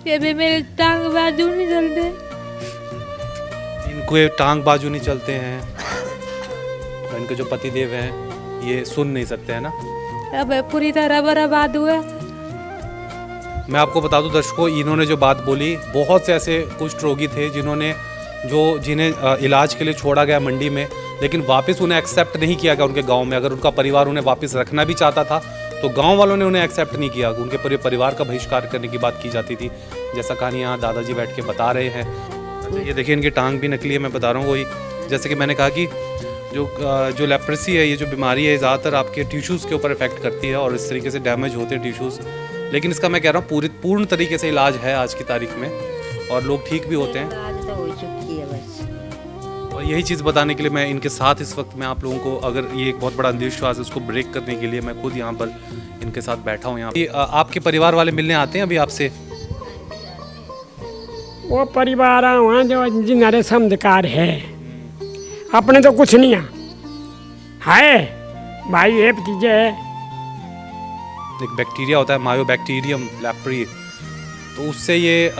ये भी मेरे टांग बाजू नहीं चलते। इनको ये टांग बाजू नहीं चलते हैं और इनके जो पतिदेव हैं ये सुन नहीं सकते हैं ना। अब पूरी तरह बर्बाद हुआ। मैं आपको बता दूं दर्शकों, इन्होंने जो बात बोली, बहुत से ऐसे कुष्ठ रोगी थे जिन्हें इलाज के लिए छोड़ा गया मंडी में, लेकिन वापस उन्हें एक्सेप्ट नहीं किया गया उनके गांव में। अगर उनका परिवार उन्हें वापस रखना भी चाहता था तो गांव वालों ने उन्हें एक्सेप्ट नहीं किया। उनके पूरे परिवार का बहिष्कार करने की बात की जाती थी, जैसा कहानी यहाँ दादाजी बैठ के बता रहे हैं। अच्छा, ये देखिए इनकी टांग भी नकली है, मैं बता रहा हूँ। वही जैसे कि मैंने कहा कि जो लेप्रेसी है, ये जो बीमारी है, ज़्यादातर आपके टिश्यूज़ के ऊपर इफेक्ट करती है और इस तरीके से डैमेज होते हैं टिश्यूज़। लेकिन इसका मैं कह रहा हूँ पूर्ण तरीके से इलाज है आज की तारीख में और लोग ठीक भी होते हैं। और यही चीज़ बताने के लिए मैं इनके साथ इस वक्त मैं आप लोगों को, अगर ये एक बहुत बड़ा अंधविश्वास है, उसको ब्रेक करने के लिए मैं खुद यहाँ पर इनके साथ बैठा हूँ। यहाँ आपके परिवार वाले मिलने आते हैं अभी आपसे? वो परिवार वहाँ जो जिन्हारे समझकार है, अपने तो कुछ नहीं है भाई। ये भतीजे है, एक बैक्टीरिया होता है मायोबैक्टीरियम लेप्री, तो उससे ये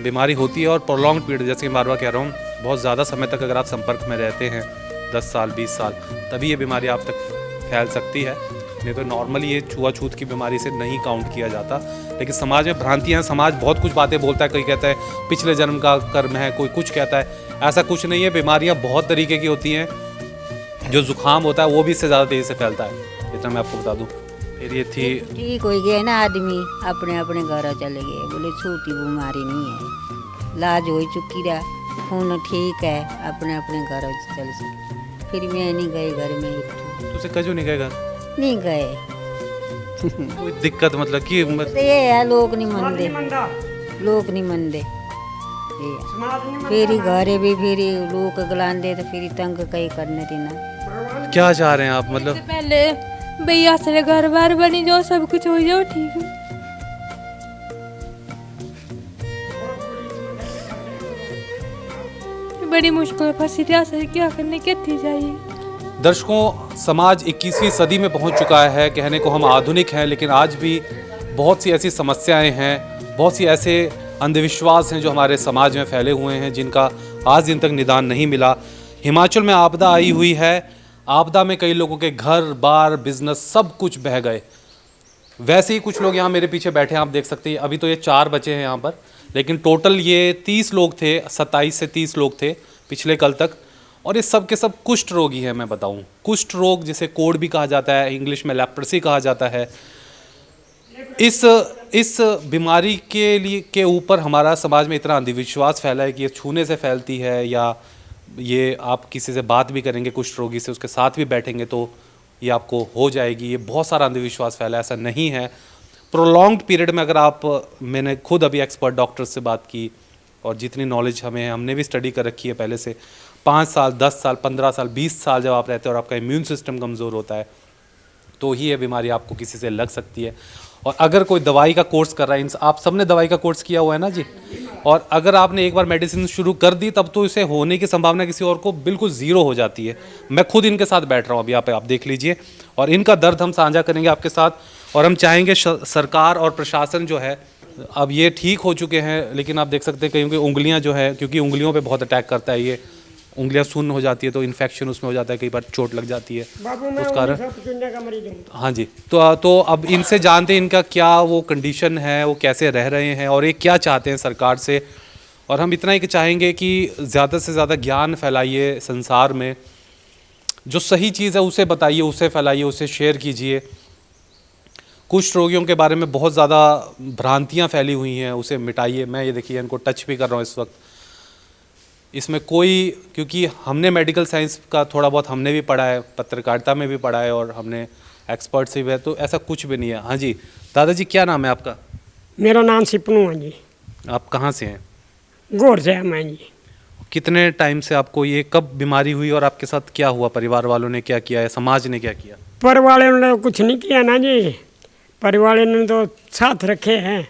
बीमारी होती है और प्रोलॉन्ग पीरियड, जैसे मैं बार बार कह रहा हूँ, बहुत ज़्यादा समय तक अगर आप संपर्क में रहते हैं, 10 साल 20 साल, तभी ये बीमारी आप तक फैल सकती है। नहीं तो नॉर्मली ये छुआछूत की बीमारी से नहीं काउंट किया जाता। लेकिन समाज में भ्रांतियाँ, समाज बहुत कुछ बातें बोलता है। कोई कहता है पिछले जन्म का कर्म है, कोई कुछ कहता है, ऐसा कुछ नहीं है। बीमारियाँ बहुत तरीके की होती हैं। जो जुकाम होता है वो भी इससे ज़्यादा तेज़ी से फैलता है, इतना मैं आपको बता दूँ। फिर ये थी, ठीक हो गया ना, आदमी अपने अपने घर चले गए, बोले छोटी बीमारी नहीं है, इलाज हो चुकी रहा, खून ठीक है, अपने अपने घर चल सके। फिर मैं नहीं गए घर में। तुझे कजू नहीं गए घर? नहीं गए। कोई दिक्कत मतलब कि तो ये है, लोग नहीं मनते, लोग नहीं मनते। फिर घरे भी फिर लोग गलांदे तो फिर तंग कहीं करने देना। क्या चाह रहे हैं आप? मतलब पहले भैया से घर बार बनी जाओ, सब कुछ हो जाओ ठीक है। बड़ी मुश्किल फंसी थी, क्या करने क्या थी चाहिए। दर्शकों, समाज 21वीं सदी में पहुंच चुका है। कहने को हम आधुनिक हैं, लेकिन आज भी बहुत सी ऐसी समस्याएं हैं, बहुत सी ऐसे अंधविश्वास हैं जो हमारे समाज में फैले हुए हैं, जिनका आज दिन तक निदान नहीं मिला। हिमाचल में आपदा आई हुई है। आपदा में कई लोगों के घर बार बिजनेस सब कुछ बह गए। वैसे ही कुछ लोग यहाँ मेरे पीछे बैठे हैं, आप देख सकते हैं। अभी तो ये 4 बचे हैं यहाँ पर, लेकिन टोटल ये 30 लोग थे, 27 से 30 लोग थे पिछले कल तक। और ये सब के सब कुष्ठ रोगी हैं। मैं बताऊं, कुष्ठ रोग जिसे कोढ़ भी कहा जाता है, इंग्लिश में लेप्रेसी कहा जाता है। इस बीमारी के ऊपर हमारा समाज में इतना अंधविश्वास फैला है कि ये छूने से फैलती है, या ये आप किसी से बात भी करेंगे कुष्ठ रोगी से, उसके साथ भी बैठेंगे तो ये आपको हो जाएगी। ये बहुत सारा अंधविश्वास फैला है, ऐसा नहीं है। प्रोलॉन्ग्ड पीरियड में अगर आप, मैंने खुद अभी एक्सपर्ट डॉक्टर से बात की और जितनी नॉलेज हमें है, हमने भी स्टडी कर रखी है पहले से, 5 साल 10 साल 15 साल 20 साल जब आप रहते हो और आपका इम्यून सिस्टम कमज़ोर होता है, तो ही ये बीमारी आपको किसी से लग सकती है। और अगर कोई दवाई का कोर्स कर रहा है, आप सबने दवाई का कोर्स किया हुआ है ना जी, और अगर आपने एक बार मेडिसिन शुरू कर दी, तब तो इसे होने की संभावना किसी और को बिल्कुल ज़ीरो हो जाती है। मैं खुद इनके साथ बैठ रहा हूँ अभी, आप देख लीजिए, और इनका दर्द हम साझा करेंगे आपके साथ। और हम चाहेंगे सरकार और प्रशासन जो है, अब ये ठीक हो चुके हैं, लेकिन आप देख सकते हैं कहीं की उंगलियां जो है, क्योंकि उंगलियों पे बहुत अटैक करता है, ये उंगलियां सुन्न हो जाती है तो इन्फेक्शन उसमें हो जाता है, कई बार चोट लग जाती है उस कारण। हाँ जी, तो अब इनसे जानते हैं इनका क्या वो कंडीशन है, वो कैसे रह रहे हैं और ये क्या चाहते हैं सरकार से। और हम इतना ही चाहेंगे कि ज़्यादा से ज़्यादा ज्ञान फैलाइए संसार में, जो सही चीज़ है उसे बताइए, उसे फैलाइए, उसे शेयर कीजिए। कुष्ठ रोगियों के बारे में बहुत ज़्यादा भ्रांतियाँ फैली हुई हैं, उसे मिटाइए। मैं ये देखिए इनको टच भी कर रहा हूँ इस वक्त। इसमें कोई, क्योंकि हमने मेडिकल साइंस का थोड़ा बहुत हमने भी पढ़ा है, पत्रकारिता में भी पढ़ा है और हमने एक्सपर्ट से भी है, तो ऐसा कुछ भी नहीं है। हाँ जी, दादाजी क्या नाम है आपका? मेरा नाम सिपनू है जी। आप कहाँ से हैं? गौर से है मैं जी। कितने टाइम से आपको ये, कब बीमारी हुई और आपके साथ क्या हुआ? परिवार वालों ने क्या किया है, समाज ने क्या किया? परिवार ने कुछ नहीं किया ना जी, परिवार ने तो साथ रखे हैं,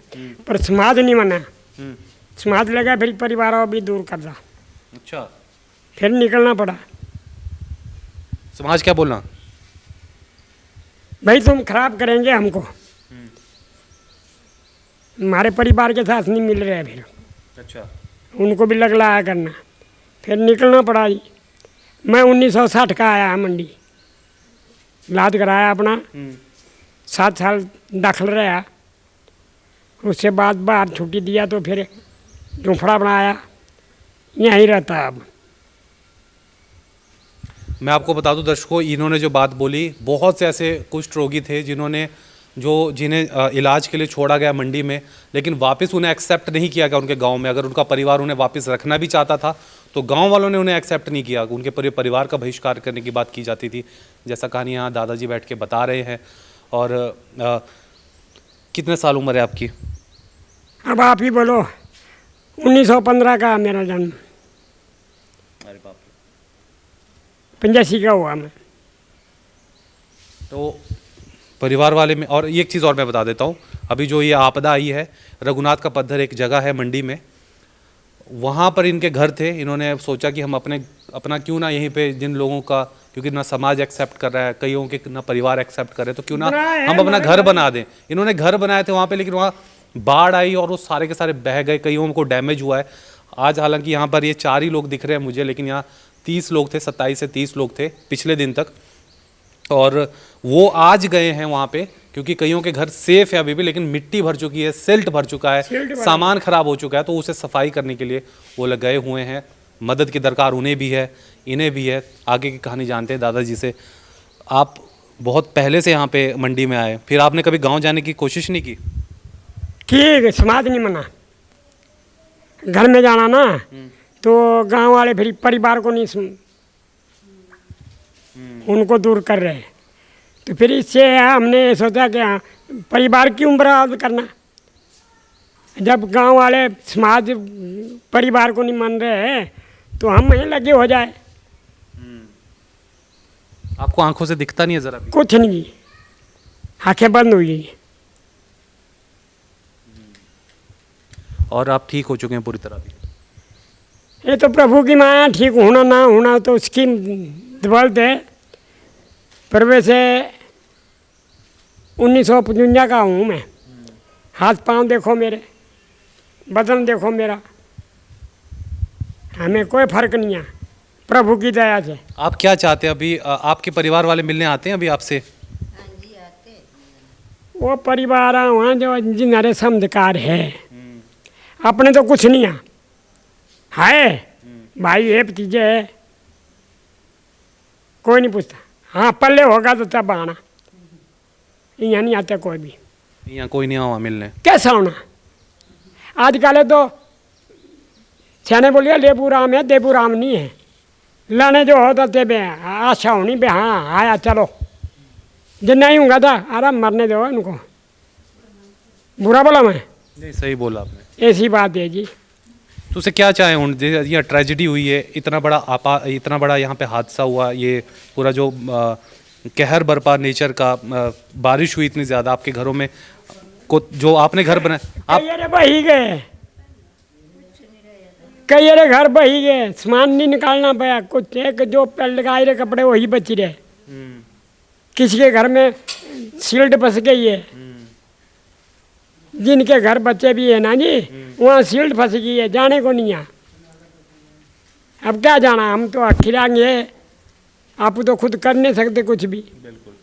पर समाज नहीं माना। समाज लगा फिर परिवार भी दूर कर रहा। अच्छा, फिर निकलना पड़ा। समाज क्या बोलना? भाई तुम खराब करेंगे हमको। हमारे परिवार के साथ नहीं मिल रहे फिर अच्छा। उनको भी लगलाया करना, फिर निकलना पड़ा जी। मैं 1960 का आया मंडी, इलाज कराया अपना, 7 साल दाखिल रहा। उसके बाद बाहर छुट्टी दिया तो फिर झोंपड़ा बनाया, यहीं रहता अब। मैं आपको बता दूं दर्शकों, इन्होंने जो बात बोली, बहुत से ऐसे कुष्ठ रोगी थे जिन्हें इलाज के लिए छोड़ा गया मंडी में, लेकिन वापस उन्हें एक्सेप्ट नहीं किया गया उनके गांव में। अगर उनका परिवार उन्हें वापस रखना भी चाहता था तो गांव वालों ने उन्हें एक्सेप्ट नहीं किया, उनके पूरे परिवार का बहिष्कार करने की बात की जाती थी, जैसा कहानी यहाँ दादाजी बैठ के बता रहे हैं। और कितने साल उम्र है आपकी? अब आप ही बोलो। 1915 का मेरा जन्म, अरे बाप 85 का हुआ मैं। तो परिवार वाले में, और एक चीज़ और मैं बता देता हूँ, अभी जो ये आपदा आई है, रघुनाथ का पत्थर एक जगह है मंडी में, वहाँ पर इनके घर थे। इन्होंने सोचा कि हम अपना क्यों ना यहीं पे जिन लोगों का, क्योंकि ना समाज एक्सेप्ट कर रहा है, कईयों के ना परिवार एक्सेप्ट कर रहे हैं, तो क्यों ना हम अपना घर बना दें। इन्होंने घर बनाए थे वहाँ पे, लेकिन वहाँ बाढ़ आई और वो सारे के सारे बह गए, कईयों को डैमेज हुआ है। आज हालांकि यहाँ पर ये 4 ही लोग दिख रहे हैं मुझे, लेकिन यहाँ 30 लोग थे, 27 से 30 लोग थे पिछले दिन तक। और वो आज गए हैं वहाँ पे, क्योंकि कईयों के घर सेफ है अभी भी, लेकिन मिट्टी भर चुकी है, सिल्ट भर चुका है, सामान खराब हो चुका है, तो उसे सफाई करने के लिए वो लोग गए हुए हैं। मदद की दरकार उन्हें भी है, इन्हें भी है। आगे की कहानी जानते हैं दादाजी से। आप बहुत पहले से यहाँ पे मंडी में आए, फिर आपने कभी गाँव जाने की कोशिश नहीं की? ठीक, समाज नहीं मना। घर में जाना ना तो गांव वाले फिर परिवार को नहीं उनको दूर कर रहे, तो फिर इससे हमने सोचा कि हाँ, परिवार क्यों बर्बाद करना। जब गांव वाले समाज परिवार को नहीं मान रहे हैं तो हम वहीं लगे हो जाए। आपको आंखों से दिखता नहीं है जरा भी? कुछ नहीं, आंखें बंद हुई। और आप ठीक हो चुके हैं पूरी तरह भी? ये तो प्रभु की माया, ठीक होना ना होना तो उसकी दौलत है। पर वैसे 1955 का हूँ मैं। हाथ पांव देखो मेरे, बदन देखो मेरा, हमें कोई फर्क नहीं है प्रभु की दया से। आप क्या चाहते हैं अभी? आपके परिवार वाले मिलने आते हैं अभी आपसे? वो परिवार वहाँ जो जिन्हें समझकार है, अपने तो कुछ नहीं है भाई है, भतीजे है, कोई नहीं पूछता। हाँ पल्ले होगा तो तब आना, यहाँ नहीं आता कोई भी। यहाँ कोई नहीं आवा मिलने? कैसा होना आजकल है तो सियाने बोलिए लेबू राम है, देबू राम नहीं है। लाने जो होता ते बे आशा होनी बे, हाँ आया चलो, जब नहीं होगा था आराम मरने दो इनको। बुरा बोला मैं? नहीं, सही बोला आपने। ऐसी बात है जी। तो उसे क्या चाहें? ये ट्रेजिडी हुई है, इतना बड़ा यहाँ पे हादसा हुआ, ये पूरा जो कहर बरपा नेचर का, बारिश हुई इतनी ज़्यादा आपके घरों में, को जो आपने घर बनाया आप कई अरे बही गए, कई अरे घर बही गए, सामान नहीं निकालना पाया कुछ। एक जो लगाए रहे कपड़े वही बच रहे। किसी के घर में शील्ड फंस गई है, जिनके घर बच्चे भी है ना जी, वहाँ शील्ड फंस गई है, जाने को नहीं है। अब क्या जाना, हम तो खिलाएंगे, आप तो खुद कर नहीं सकते कुछ भी। बिल्कुल।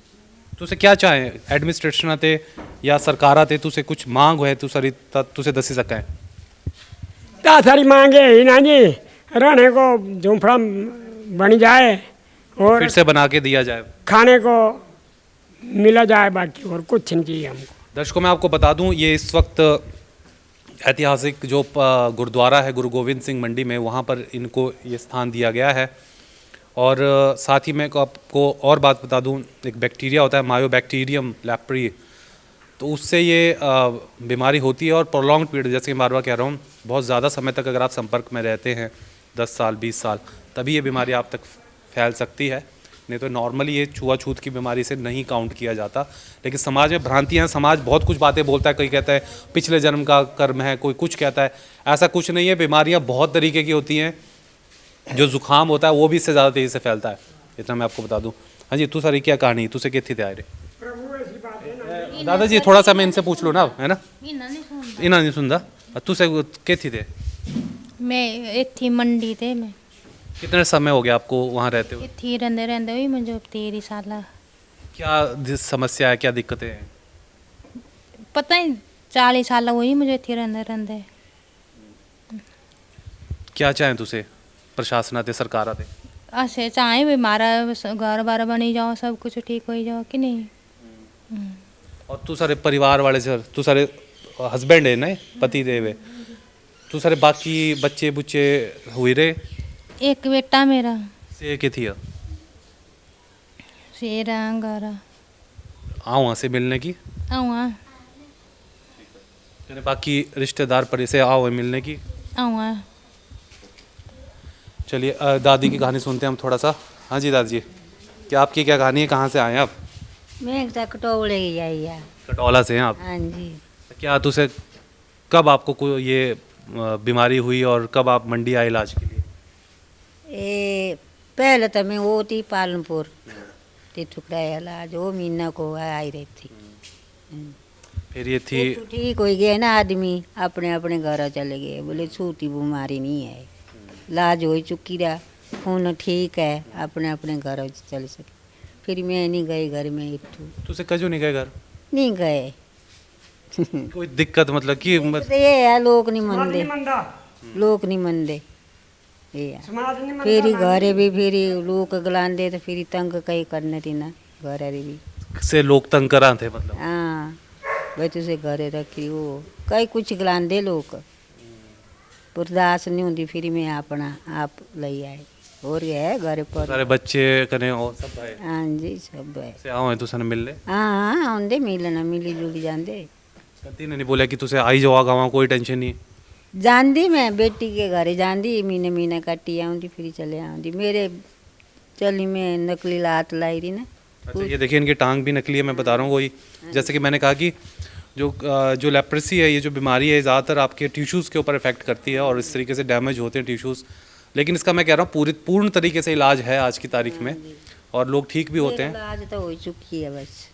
तुसे क्या चाहें? एडमिनिस्ट्रेशन आते या सरकार आते तुसे कुछ मांग है तुसे दसी सकें? क्या सारी मांगे ही ना जी, रहने को झोंपड़ा बन जाए और फिर से बना के दिया जाए, खाने को मिला जाए, बाकी और कुछ नहीं चाहिए हमको। दर्शकों मैं आपको बता दूं, ये इस वक्त ऐतिहासिक जो गुरुद्वारा है गुरु गोविंद सिंह मंडी में, वहाँ पर इनको ये स्थान दिया गया है। और साथ ही मैं आपको और बात बता दूं, एक बैक्टीरिया होता है मायोबैक्टीरियम लेप्री, तो उससे ये बीमारी होती है और प्रोलॉन्ग पीरियड, जैसे कि बार बार कह रहा हूँ, बहुत ज़्यादा समय तक अगर आप संपर्क में रहते हैं, 10 साल 20 साल, तभी ये बीमारी आप तक फैल सकती है। नहीं तो नॉर्मली ये छुआछूत की बीमारी से नहीं काउंट किया जाता। लेकिन समाज में भ्रांतियाँ, समाज बहुत कुछ बातें बोलता है, कोई कहता है पिछले जन्म का कर्म है, कोई कुछ कहता है, ऐसा कुछ नहीं है। बीमारियाँ बहुत तरीके की होती हैं, जो जुकाम होता है वो भी इससे ज़्यादा तेज़ी से फैलता है, इतना मैं आपको बता दूँ। हाँ जी, तू सारी क्या कहानी, तुझे कितनी थे आए रे दादाजी? थोड़ा सा मैं इनसे पूछ लूँ ना, है ना? इन्हें नहीं सुनता तुसे कैथी थे मैं इत्थी मंडी ते मैं कितने समय हो गया आपको वहाँ रहते हुए इत्थी रहंदे रहंदे हुई मुझे 13 साल क्या समस्या है क्या दिक्कतें हैं पता ही 40 साल हुई मुझे इत्थी रहंदे रहंदे क्या चाहें तुसे प्रशासन आते सरकार आते असे चाहे भी मारा घर बार बनी जाओ सब कुछ ठीक हो जाओ कि नहीं और तू सारे परिवार वाले सर तू सारे हस्बैंड है ना पति देव है तू सारे बाकी बच्चे बुच्चे हुए रे एक बेटा मेरा से के थी शेरा गारा आओ वहाँ से मिलने की आऊँ यानी बाकी रिश्तेदार पर से आओ मिलने की आऊँ चलिए दादी की कहानी सुनते हैं हम थोड़ा सा हाँ जी दादी जी क्या आपकी क्या कहानी है कहाँ से आए हैं आप मैं कटौले ही आई है। कटौला से हैं आप हाँ जी। क्या तुसे कब आपको कोई ये बीमारी हुई और कब आप मंडी आए इलाज के लिए ए पहले तो मैं वो थी पालनपुर ते टुकड़ा इलाज वो मीना को आई रही थी। फिर ये थी तो ठीक हो गया ना आदमी अपने अपने घर चले गए बोले छूती बीमारी नहीं है इलाज हो चुकी रहा खून ठीक है अपने अपने घर चल सके फिर मैं नहीं गई घर में इतू तुसे कजो नहीं गए घर नहीं गए कोई दिक्कत मतलब कि तो ये है लोग नहीं समाज नहीं मनते मनता लोग नहीं मनते ये है। समाज नहीं मनता फिर घरे भी फिर लोग गलांदे तो फिर तंग कई करने थी ना घरे भी से लोग तंग करा थे मतलब हाँ भाई तुझे घरे रखी वो कई कुछ गलांदे लोग बर्दाश्त नहीं होती फिर मैं अपना आप ले आए और है घर पर सारे बच्चे कने और सब आए हाँ जी सब है से आओ तुसे ने मिल ले हाँ हाँ आंदे मिलना मिली जुली जाते कती ने नहीं बोला कि तुसे आई जाओ गाँव कोई टेंशन नहीं जानदी मैं बेटी के घरे जानदी महीने महीने कट्टी आऊँगी फिर चले आऊँगी मेरे चली मैं नकली लात लाई रही ना अच्छा ये देखिए इनकी टांग भी नकली है मैं बता रहा हूँ वही जैसे कि मैंने कहा कि जो लेप्रेसी है ये जो बीमारी है ज़्यादातर आपके टिश्यूज़ के ऊपर इफेक्ट करती है और इस तरीके से डैमेज होते हैं टिश्यूज़ लेकिन इसका मैं कह रहा हूँ पूर्ण तरीके से इलाज है आज की तारीख में और लोग ठीक भी होते हैं इलाज तो हो चुकी है बस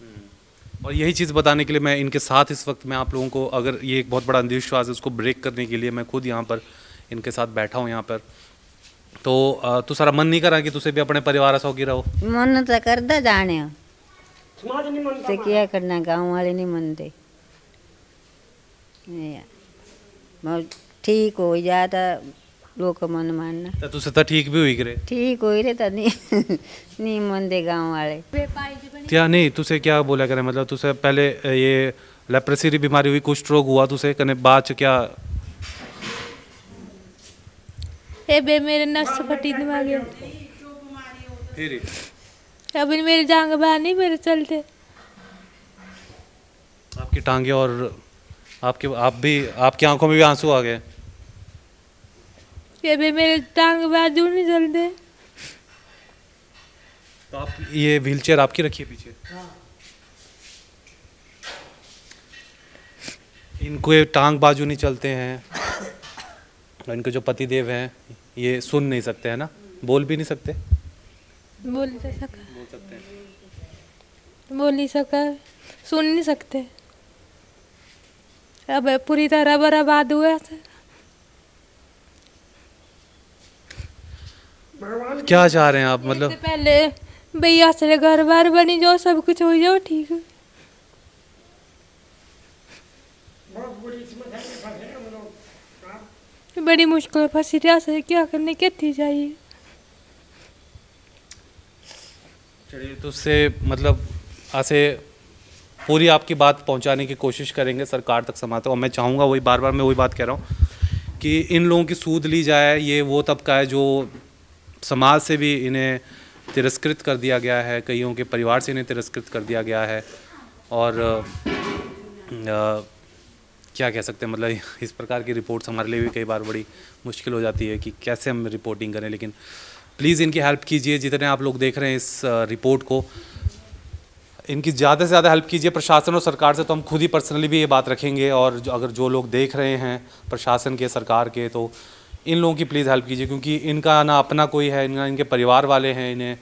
और यही चीज़ बताने के लिए मैं इनके साथ इस वक्त मैं आप लोगों को अगर ये एक बहुत बड़ा अंधविश्वास है उसको ब्रेक करने के लिए मैं खुद यहाँ पर इनके साथ बैठा हूँ यहाँ पर तो सारा मन नहीं करा कि तुसे भी अपने परिवार सौगी रहो मन तो करता जाने समाज नहीं मनता तो क्या करना गांव वाले नहीं मनते ये, मगर ठीक हो जाता लोग का मन मानना तो तुसे तो ठीक भी हुई करे ठीक हो रहे तो नहीं नहीं मनते गांव वाले क्या नहीं तुसे क्या बोला करे मतलब तुसे पहले ये लेप्रेसी की बीमारी हुई कुष्ठ रोग हुआ तुसे कने बाद च क्या ए बे मेरे नस फटी दिमाग फिर अभी मेरी जांग बाहर नहीं मेरे चलते आपकी टांगे और आपकी आंखों में भी आंसू आ गए ये बे मेरे टांग बाजू नहीं चलते तो आप ये व्हीलचेयर आपकी रखी है पीछे इनको ये टांग बाजू नहीं चलते हैं और इनके जो पति देव हैं ये सुन नहीं सकते हैं ना बोल भी नहीं सकते बोल नहीं सका बोल सकते हैं बोल नहीं सका सुन नहीं सकते अब पूरी तरह बर्बाद हुआ था क्या चाह रहे हैं आप मतलब इससे पहले भैया से घर बार बनी जाओ सब कुछ हो जाओ ठीक है बहुत बुरी समस्या में फंसे हैं हम लोग आप बड़ी मुश्किल फंसी रहा से क्या करने क्या थी चाहिए चलिए तो उससे मतलब ऐसे पूरी आपकी बात पहुंचाने की कोशिश करेंगे सरकार तक समाते और मैं चाहूँगा वही बार बार मैं वही बात कह रहा हूँ कि इन लोगों की सूद ली जाए ये वो तबका है जो समाज से भी इन्हें तिरस्कृत कर दिया गया है कईयों के परिवार से इन्हें तिरस्कृत कर दिया गया है और क्या कह सकते हैं मतलब इस प्रकार की रिपोर्ट्स हमारे लिए भी कई बार बड़ी मुश्किल हो जाती है कि कैसे हम रिपोर्टिंग करें लेकिन प्लीज़ इनकी हेल्प कीजिए जितने आप लोग देख रहे हैं इस रिपोर्ट को इनकी ज़्यादा से ज़्यादा हेल्प कीजिए प्रशासन और सरकार से तो हम खुद ही पर्सनली भी ये बात रखेंगे और अगर जो लोग देख रहे हैं प्रशासन के सरकार के तो इन लोगों की प्लीज़ हेल्प कीजिए क्योंकि इनका ना अपना कोई है ना इनके परिवार वाले हैं इन्हें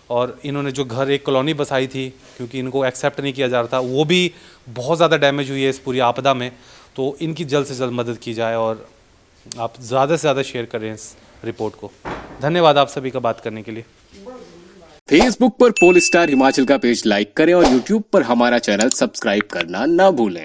और इन्होंने जो घर एक कॉलोनी बसाई थी क्योंकि इनको एक्सेप्ट नहीं किया जा रहा था वो भी बहुत ज़्यादा डैमेज हुई है इस पूरी आपदा में तो इनकी जल्द से जल्द मदद की जाए और आप ज़्यादा से ज़्यादा शेयर करें इस रिपोर्ट को। धन्यवाद आप सभी का बात करने के लिए। फेसबुक पर पोल स्टार हिमाचल का पेज लाइक करें और यूट्यूब पर हमारा चैनल सब्सक्राइब करना ना भूलें।